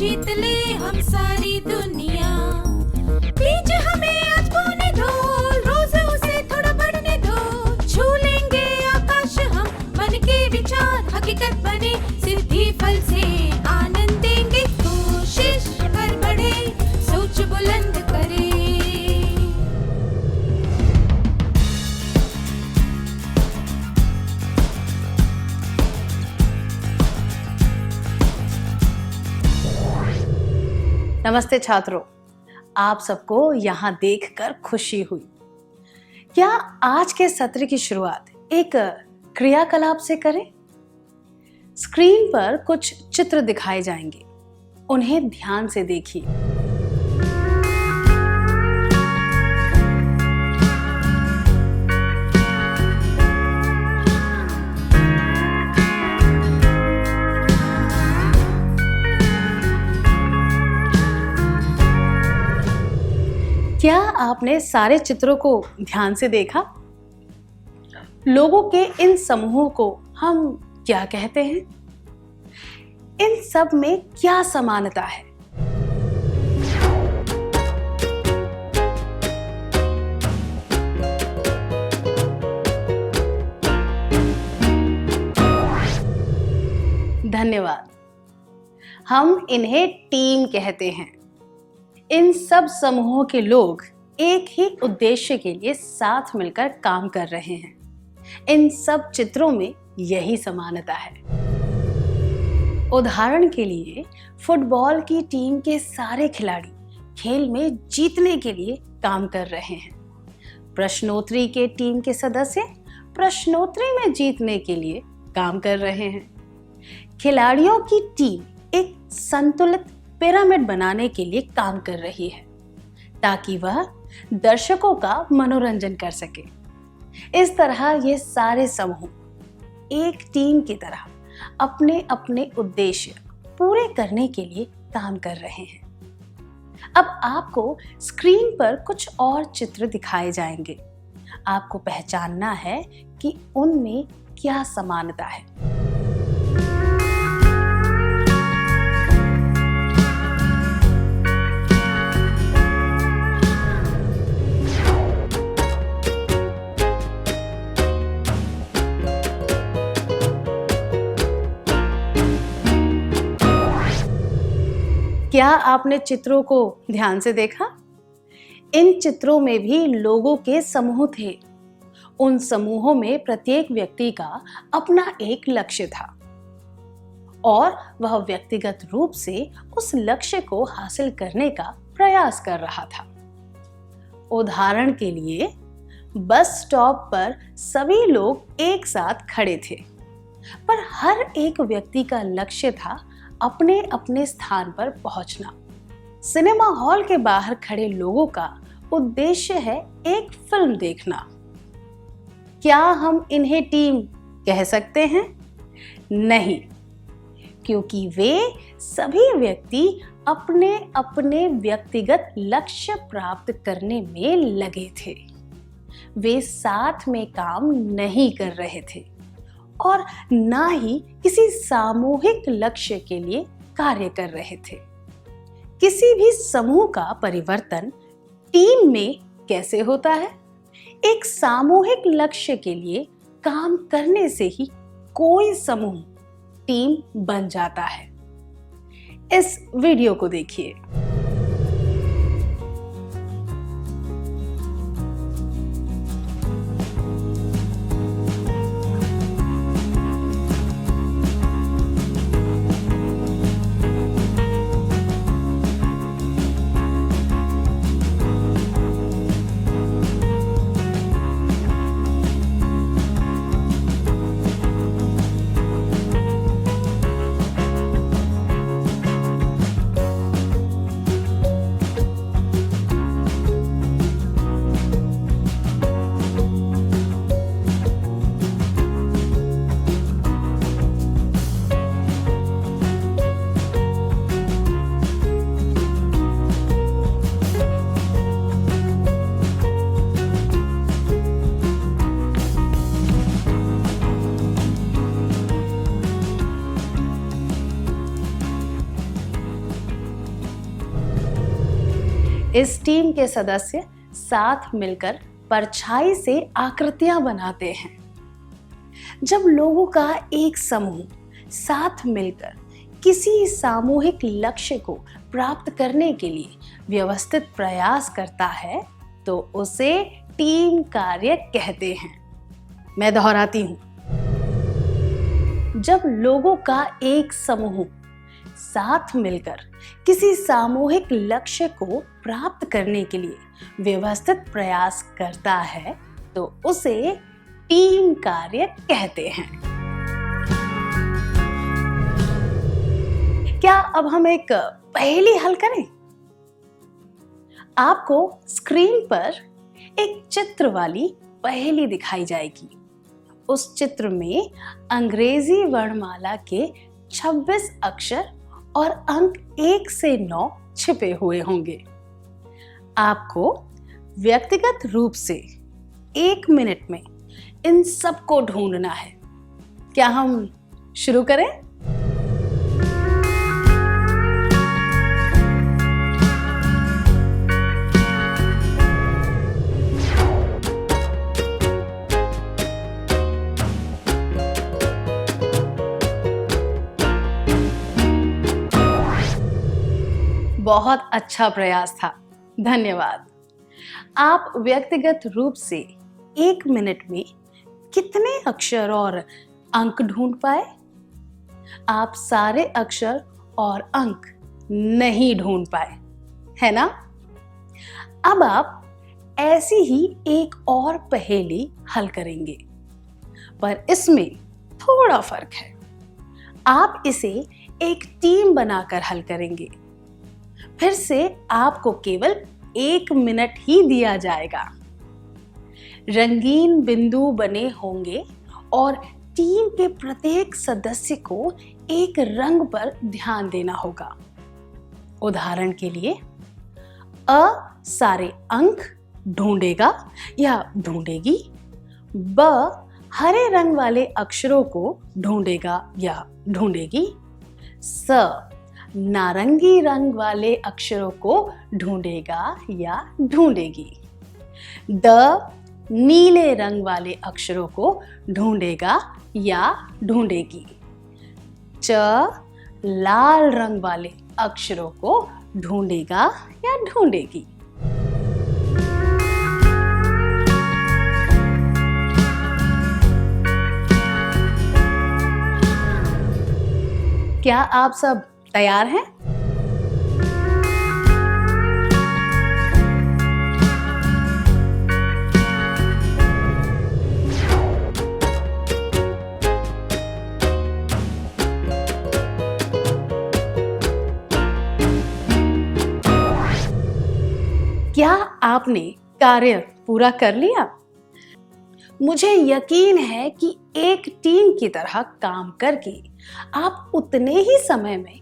जीत ले हम सारी दुनिया। बीच हमें आज बोने दो, रोज उसे थोड़ा बढ़ने दो। छू लेंगे आकाश हम, मन के विचार हकीकत बने। सिद्धि फल से आनंद देंगे, कोशिश कर बढ़े, सोच बुलंद करे। नमस्ते छात्रों, आप सबको यहाँ देखकर खुशी हुई। क्या आज के सत्र की शुरुआत एक क्रियाकलाप से करें? स्क्रीन पर कुछ चित्र दिखाए जाएंगे, उन्हें ध्यान से देखिए। क्या आपने सारे चित्रों को ध्यान से देखा? लोगों के इन समूहों को हम क्या कहते हैं? इन सब में क्या समानता है? धन्यवाद। हम इन्हें टीम कहते हैं। इन सब समूहों के लोग एक ही उद्देश्य के लिए साथ मिलकर काम कर रहे हैं। इन सब चित्रों में यही समानता है। उदाहरण के लिए फुटबॉल की टीम के सारे खिलाड़ी खेल में जीतने के लिए काम कर रहे हैं। प्रश्नोत्तरी के टीम के सदस्य प्रश्नोत्तरी में जीतने के लिए काम कर रहे हैं। खिलाड़ियों की टीम एक संतुलित पिरामिड बनाने के लिए काम कर रही है ताकि वह दर्शकों का मनोरंजन कर सके। इस तरह ये सारे समूह एक टीम की तरह अपने अपने उद्देश्य पूरे करने के लिए काम कर रहे हैं। अब आपको स्क्रीन पर कुछ और चित्र दिखाए जाएंगे। आपको पहचानना है कि उनमें क्या समानता है। क्या आपने चित्रों को ध्यान से देखा? इन चित्रों में भी लोगों के समूह थे। उन समूहों में प्रत्येक व्यक्ति का अपना एक लक्ष्य था और वह व्यक्तिगत रूप से उस लक्ष्य को हासिल करने का प्रयास कर रहा था। उदाहरण के लिए बस स्टॉप पर सभी लोग एक साथ खड़े थे, पर हर एक व्यक्ति का लक्ष्य था अपने अपने स्थान पर पहुंचना। सिनेमा हॉल के बाहर खड़े लोगों का उद्देश्य है एक फिल्म देखना। क्या हम इन्हें टीम कह सकते हैं? नहीं, क्योंकि वे सभी व्यक्ति अपने अपने व्यक्तिगत लक्ष्य प्राप्त करने में लगे थे। वे साथ में काम नहीं कर रहे थे और ना ही किसी सामूहिक लक्ष्य के लिए कार्य कर रहे थे। किसी भी समूह का परिवर्तन टीम में कैसे होता है? एक सामूहिक लक्ष्य के लिए काम करने से ही कोई समूह टीम बन जाता है। इस वीडियो को देखिए। इस टीम के सदस्य साथ मिलकर परछाई से आकृतियां बनाते हैं। जब लोगों का एक समूह साथ मिलकर किसी सामूहिक लक्ष्य को प्राप्त करने के लिए व्यवस्थित प्रयास करता है तो उसे टीम कार्य कहते हैं। मैं दोहराती हूं, जब लोगों का एक समूह साथ मिलकर किसी सामूहिक लक्ष्य को प्राप्त करने के लिए व्यवस्थित प्रयास करता है तो उसे टीम कार्य कहते हैं। क्या अब हम एक पहेली हल करें? आपको स्क्रीन पर एक चित्र वाली पहेली दिखाई जाएगी। उस चित्र में अंग्रेजी वर्णमाला के 26 अक्षर और अंक 1 से 9 छिपे हुए होंगे। आपको व्यक्तिगत रूप से 1 मिनट में इन सबको ढूंढना है। क्या हम शुरू करें? बहुत अच्छा प्रयास था, धन्यवाद। आप व्यक्तिगत रूप से 1 मिनट में कितने अक्षर और अंक ढूंढ पाए? आप सारे अक्षर और अंक नहीं ढूंढ पाए, है ना? अब आप ऐसी ही एक और पहेली हल करेंगे, पर इसमें थोड़ा फर्क है। आप इसे एक टीम बनाकर हल करेंगे। फिर से आपको केवल 1 मिनट ही दिया जाएगा। रंगीन बिंदु बने होंगे और टीम के प्रत्येक सदस्य को एक रंग पर ध्यान देना होगा। उदाहरण के लिए, अ सारे अंक ढूंढेगा या ढूंढेगी, ब हरे रंग वाले अक्षरों को ढूंढेगा या ढूंढेगी, स नारंगी रंग वाले अक्षरों को ढूंढेगा या ढूंढेगी, ड नीले रंग वाले अक्षरों को ढूंढेगा या ढूंढेगी, च लाल रंग वाले अक्षरों को ढूंढेगा या ढूंढेगी। क्या आप सब तैयार हैं? क्या आपने कार्य पूरा कर लिया? मुझे यकीन है कि एक टीम की तरह काम करके आप उतने ही समय में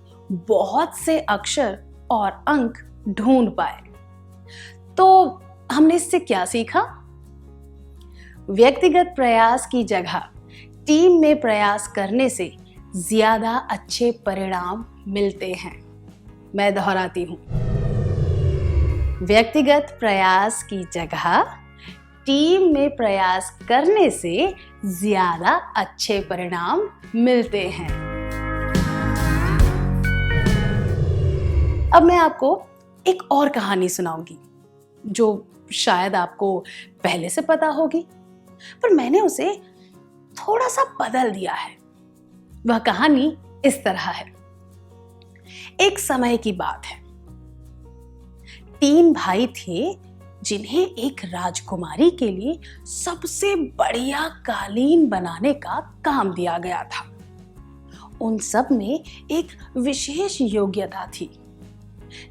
बहुत से अक्षर और अंक ढूंढ पाए। तो हमने इससे क्या सीखा? व्यक्तिगत प्रयास की जगह टीम में प्रयास करने से ज्यादा अच्छे परिणाम मिलते हैं। मैं दोहराती हूं, व्यक्तिगत प्रयास की जगह टीम में प्रयास करने से ज्यादा अच्छे परिणाम मिलते हैं। अब मैं आपको एक और कहानी सुनाऊंगी जो शायद आपको पहले से पता होगी, पर मैंने उसे थोड़ा सा बदल दिया है। वह कहानी इस तरह है। एक समय की बात है। 3 भाई थे जिन्हें एक राजकुमारी के लिए सबसे बढ़िया कालीन बनाने का काम दिया गया था। उन सब में एक विशेष योग्यता थी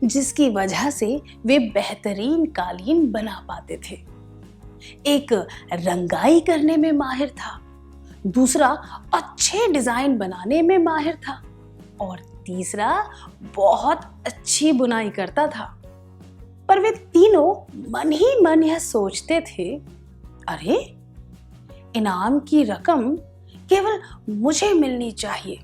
जिसकी वजह से वे बेहतरीन कालीन बना पाते थे। एक रंगाई करने में माहिर था, दूसरा अच्छे डिजाइन बनाने में माहिर था और तीसरा बहुत अच्छी बुनाई करता था। पर वे तीनों मन ही मन यह सोचते थे, अरे इनाम की रकम केवल मुझे मिलनी चाहिए।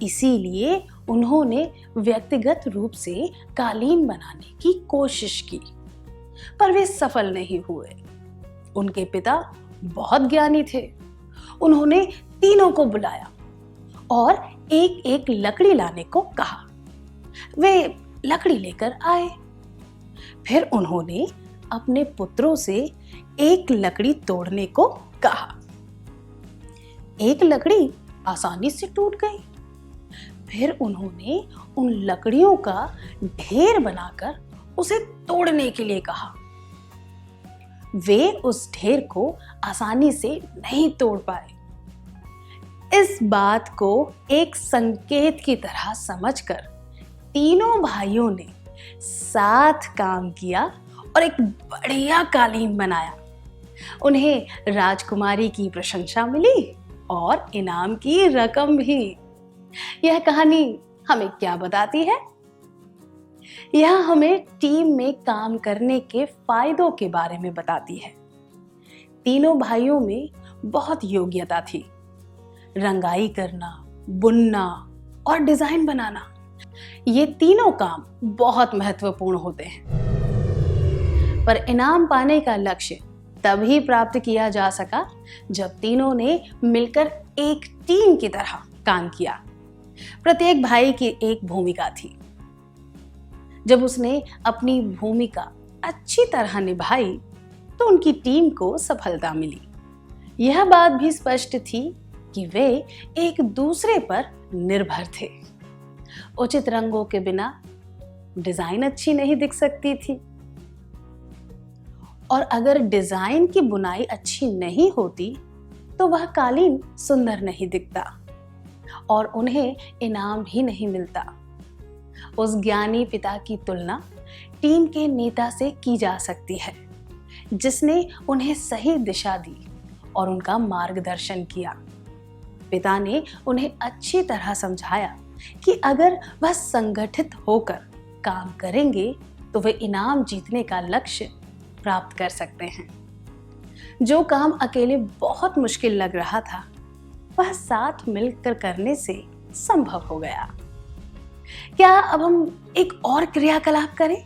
इसीलिए उन्होंने व्यक्तिगत रूप से कालीन बनाने की कोशिश की, पर वे सफल नहीं हुए। उनके पिता बहुत ज्ञानी थे। उन्होंने तीनों को बुलाया और एक एक लकड़ी लाने को कहा। वे लकड़ी लेकर आए। फिर उन्होंने अपने पुत्रों से एक लकड़ी तोड़ने को कहा। एक लकड़ी आसानी से टूट गई। फिर उन्होंने उन लकड़ियों का ढेर बनाकर उसे तोड़ने के लिए कहा। वे उस ढेर को आसानी से नहीं तोड़ पाए। इस बात को एक संकेत की तरह समझकर तीनों भाइयों ने साथ काम किया और एक बढ़िया कालीन बनाया। उन्हें राजकुमारी की प्रशंसा मिली और इनाम की रकम भी। यह कहानी हमें क्या बताती है? यह हमें टीम में काम करने के फायदों के बारे में बताती है। तीनों भाइयों में बहुत योग्यता थी। रंगाई करना, बुनना और डिजाइन बनाना, ये तीनों काम बहुत महत्वपूर्ण होते हैं। पर इनाम पाने का लक्ष्य तभी प्राप्त किया जा सका जब तीनों ने मिलकर एक टीम की तरह काम किया। प्रत्येक भाई की एक भूमिका थी। जब उसने अपनी भूमिका अच्छी तरह निभाई तो उनकी टीम को सफलता मिली। यह बात भी स्पष्ट थी कि वे एक दूसरे पर निर्भर थे। उचित रंगों के बिना डिजाइन अच्छी नहीं दिख सकती थी, और अगर डिजाइन की बुनाई अच्छी नहीं होती तो वह कालीन सुंदर नहीं दिखता और उन्हें इनाम भी नहीं मिलता। उस ज्ञानी पिता की तुलना टीम के नेता से की जा सकती है, जिसने उन्हें सही दिशा दी और उनका मार्गदर्शन किया। पिता ने उन्हें अच्छी तरह समझाया कि अगर वह संगठित होकर काम करेंगे तो वे इनाम जीतने का लक्ष्य प्राप्त कर सकते हैं। जो काम अकेले बहुत मुश्किल लग रहा था, वह साथ मिलकर करने से संभव हो गया। क्या अब हम एक और क्रियाकलाप करें?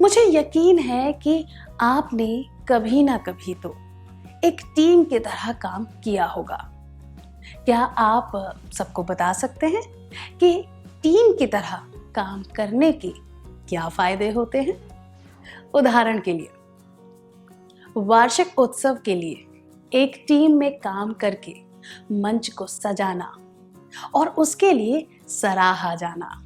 मुझे यकीन है कि आपने कभी ना कभी तो एक टीम की तरह काम किया होगा। क्या आप सबको बता सकते हैं कि टीम की तरह काम करने के क्या फायदे होते हैं? उदाहरण के लिए, वार्षिक उत्सव के लिए एक टीम में काम करके मंच को सजाना और उसके लिए सराहा जाना।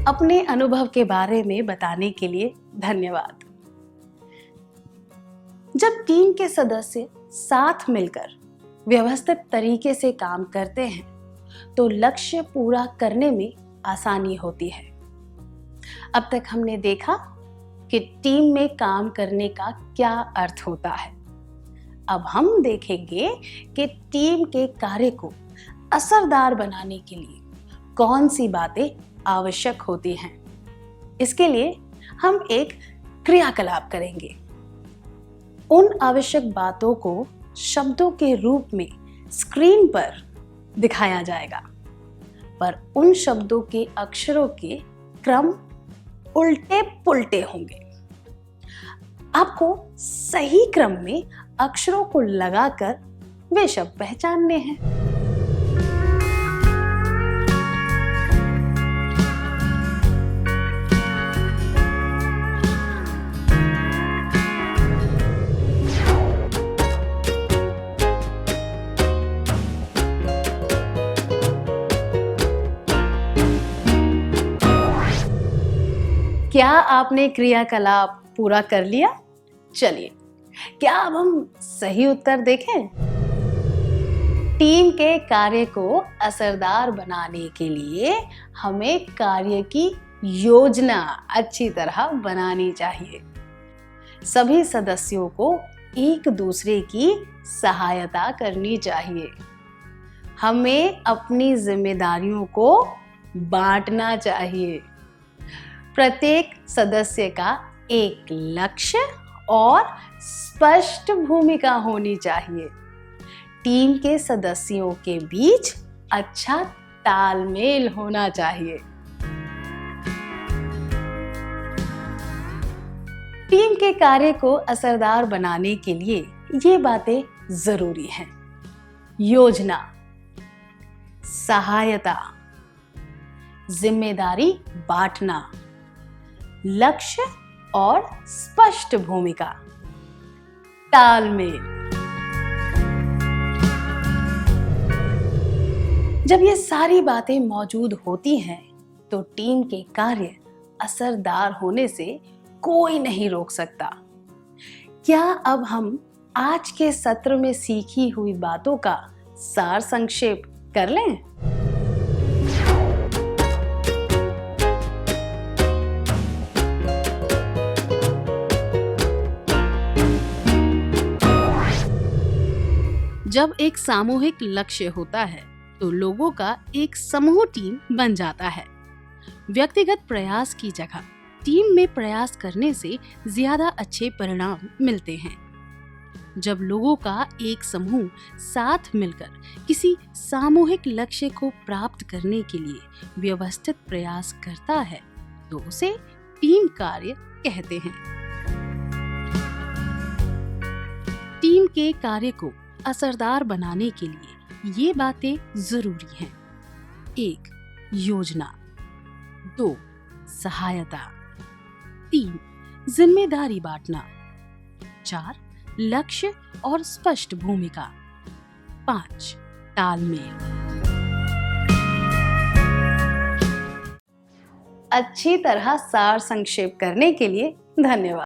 अपने अनुभव के बारे में बताने के लिए धन्यवाद। जब टीम के सदस्य साथ मिलकर व्यवस्थित तरीके से काम करते हैं तो लक्ष्य पूरा करने में आसानी होती है। अब तक हमने देखा कि टीम में काम करने का क्या अर्थ होता है। अब हम देखेंगे कि टीम के कार्य को असरदार बनाने के लिए कौन सी बातें आवश्यक होती हैं। इसके लिए हम एक क्रियाकलाप करेंगे। उन आवश्यक बातों को शब्दों के रूप में स्क्रीन पर दिखाया जाएगा, पर उन शब्दों के अक्षरों के क्रम उल्टे पुल्टे होंगे। आपको सही क्रम में अक्षरों को लगाकर वे शब्द पहचानने हैं। क्या आपने क्रियाकलाप पूरा कर लिया? चलिए, क्या अब हम सही उत्तर देखें? टीम के कार्य को असरदार बनाने के लिए हमें कार्य की योजना अच्छी तरह बनानी चाहिए। सभी सदस्यों को एक दूसरे की सहायता करनी चाहिए। हमें अपनी जिम्मेदारियों को बांटना चाहिए। प्रत्येक सदस्य का एक लक्ष्य और स्पष्ट भूमिका होनी चाहिए। टीम के सदस्यों के बीच अच्छा तालमेल होना चाहिए। टीम के कार्य को असरदार बनाने के लिए ये बातें जरूरी हैं। योजना, सहायता, जिम्मेदारी बांटना, लक्ष्य और स्पष्ट भूमिका, तालमेल। जब ये सारी बातें मौजूद होती हैं तो टीम के कार्य असरदार होने से कोई नहीं रोक सकता। क्या अब हम आज के सत्र में सीखी हुई बातों का सार संक्षेप कर लें? जब एक सामूहिक लक्ष्य होता है तो लोगों का एक समूह टीम बन जाता है। व्यक्तिगत प्रयास की जगह टीम में प्रयास करने से ज्यादा अच्छे परिणाम मिलते हैं। जब लोगों का एक समूह साथ मिलकर किसी सामूहिक लक्ष्य को प्राप्त करने के लिए व्यवस्थित प्रयास करता है तो उसे टीम कार्य कहते हैं। टीम के कार्य को असरदार बनाने के लिए ये बातें जरूरी हैं। 1. योजना, 2. सहायता, 3. जिम्मेदारी बांटना, 4. लक्ष्य और स्पष्ट भूमिका, 5. तालमेल। अच्छी तरह सार संक्षेप करने के लिए धन्यवाद।